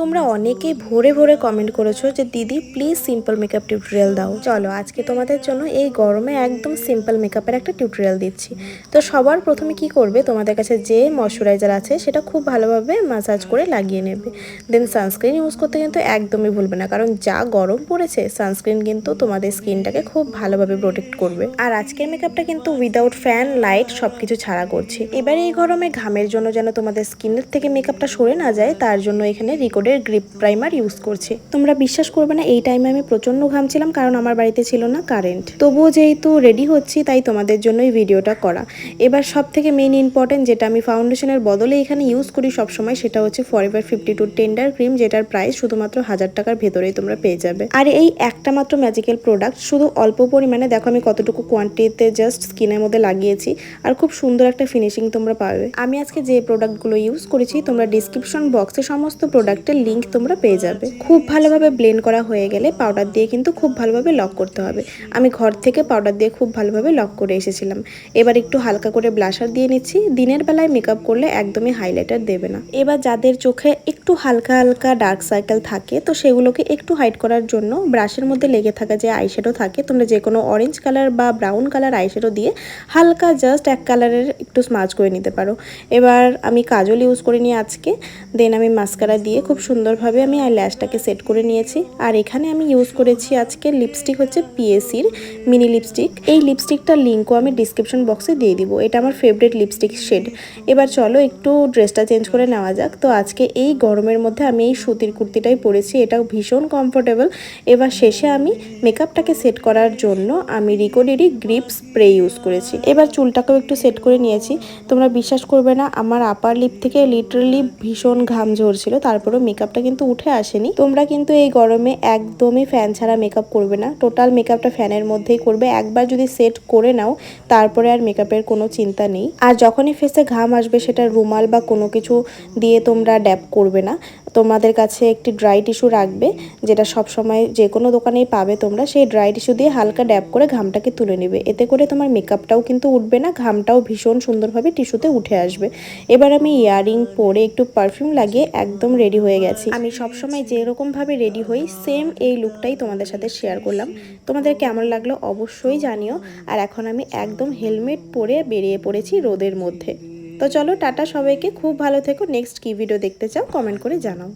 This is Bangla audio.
তোমরা অনেকেই ভরে ভরে কমেন্ট করেছো যে দিদি প্লিজ সিম্পল মেকআপ টিউটোরিয়াল দাও। চলো আজকে তোমাদের জন্য এই গরমে একদম সিম্পল মেকআপের একটা টিউটোরিয়াল দিচ্ছি। তো সবার প্রথমে কি করবে, তোমাদের কাছে যে ময়শ্চারাইজার আছে সেটা খুব ভালোভাবে মাসাজ করে লাগিয়ে নেবে। দেন সানস্ক্রিন ইউজ করতে কিন্তু একদমই ভুলবে না, কারণ যা গরম পড়েছে সানস্ক্রিন কিন্তু তোমাদের স্কিনটাকে খুব ভালোভাবে প্রোটেক্ট করবে। আর আজকের মেকআপটা কিন্তু উইদাউট ফ্যান লাইট সবকিছু ছাড়া করছি। এবারে এই গরমে ঘামের জন্য যেন তোমাদের স্কিনের থেকে মেকআপটা সরে না যায়, তার জন্য এখানে রিকোডের গ্রিপ প্রাইমার ইউজ করছি। তোমরা বিশ্বাস করবে না, এই টাইমে আমি প্রচন্ড ঘামছিলাম, কারণ আমার বাড়িতে ছিল না কারেন্ট। তবুও যেহেতু রেডি হচ্ছি তাই তোমাদের জন্য এই ভিডিওটা করা। এবার সব থেকে মেইন ইম্পর্টেন্ট যেটা আমি ফাউন্ডেশনের বদলে এখানে ইউজ করি সবসময়, সেটা হচ্ছে ফরএভার 52 টেন্ডার ক্রিম, যেটার প্রাইস শুধুমাত্র 1000 টাকার ভেতরেই তোমরা পেয়ে যাবে। আর এই একটা মাত্র ম্যাজিক্যাল প্রোডাক্ট শুধু অল্প পরিমাণে, দেখো আমি কতটুকু কোয়ান্টিটিতে জাস্ট স্কিনের মধ্যে লাগিয়েছি, আর খুব সুন্দর একটা ফিনিশিং তোমরা পাবে। আমি আজকে যে প্রোডাক্টগুলো ইউজ করেছি তোমরা ডিসক্রিপশন বক্সে সমস্ত প্রোডাক্টের লিঙ্ক তোমরা পেয়ে যাবে। খুব ভালোভাবে ব্লেন্ড করা হয়ে গেলে পাউডার দিয়ে কিন্তু খুব ভালোভাবে লক করতে হবে। আমি ঘর থেকে পাউডার দিয়ে খুব ভালোভাবে লক করে এসেছিলাম। এবার একটু হালকা করে ব্লাশার দিয়ে নিচ্ছি। দিনের বেলায় মেকআপ করলে একদমই হাইলাইটার দেবে না। এবার যাদের চোখে একটু হালকা হালকা ডার্ক সার্কেল থাকে, তো সেগুলোকে একটু হাইড করার জন্য ব্রাশের মধ্যে লেগে থাকা যে আইশ্যাডো থাকে, তোমরা যে কোনো অরেঞ্জ কালার বা ব্রাউন কালার আইশ্যাডো দিয়ে হালকা জাস্ট এক কালারের একটু স্মাচ করে নিতে পারো। এবার আমি কাজল ইউজ করে নিয়ে আজকে, দেন আমি মাস্কারা দিয়ে খুব সুন্দরভাবে আমি আইল্যাশটাকে সেট করে নিয়েছি। আর এখানে আমি ইউজ করেছি আজকে লিপস্টিক হচ্ছে পিএসির মিনি লিপস্টিক। এই লিপস্টিকটার লিঙ্কও আমি ডিসক্রিপশন বক্সে দিয়ে দিব। এটা আমার ফেভারিট লিপস্টিক শেড। এবার চলো একটু ড্রেসটা চেঞ্জ করে নেওয়া যাক। তো আজকে এই গরমের মধ্যে আমি এই সুতির কুর্তিটাই পরেছি, এটাও ভীষণ কমফোর্টেবল। এবার শেষে আমি মেকআপটাকে সেট করার জন্য আমি রিকোডেরই গ্রিপ স্প্রে ইউজ করেছি। এবার চুলটাকেও একটু সেট করে নিয়েছি। তোমরা বিশ্বাস করবে না, আমার আপার লিপ থেকে লিটারালি ভীষণ ঘাম ঝরছিল, তারপরেও মেকআপটা কিন্তু উঠে আসেনি। তোমরা কিন্তু এই গরমে একদমই ফ্যান ছাড়া মেকআপ করবে না, টোটাল মেকআপটা ফ্যানের মধ্যেই করবে। একবার যদি সেট করে নাও তারপরে আর মেকআপের কোনো চিন্তা নেই। আর যখনই ফেসে ঘাম আসবে সেটা রুমাল বা কোনো কিছু দিয়ে তোমরা ড্যাপ করবে না। তোমাদের কাছে একটি ড্রাই টিস্যু রাখবে, যেটা সবসময় যে কোনো দোকানেই পাবে তোমরা। সেই ড্রাই টিস্যু দিয়ে হালকা ড্যাপ করে ঘামটাকে তুলে নেবে। এতে করে তোমার মেকআপটাও কিন্তু উঠবে না, ঘামটাও ভীষণ সুন্দরভাবে টিস্যুতে উঠে আসবে। এবার আমি ইয়াররিং পরে একটু পারফিউম লাগিয়ে একদম রেডি হয়ে গেছি। আমি সবসময় যেরকমভাবে রেডি হই সেম এই লুকটাই তোমাদের সাথে শেয়ার করলাম। তোমাদের কেমন লাগলো অবশ্যই জানিও। আর এখন আমি একদম হেলমেট পরে বেরিয়ে পড়েছি রোদের মধ্যে। তো চলো টাটা সবাইকে, খুব ভালো থেকো। নেক্সট কি ভিডিও দেখতে চাও কমেন্ট করে জানাও।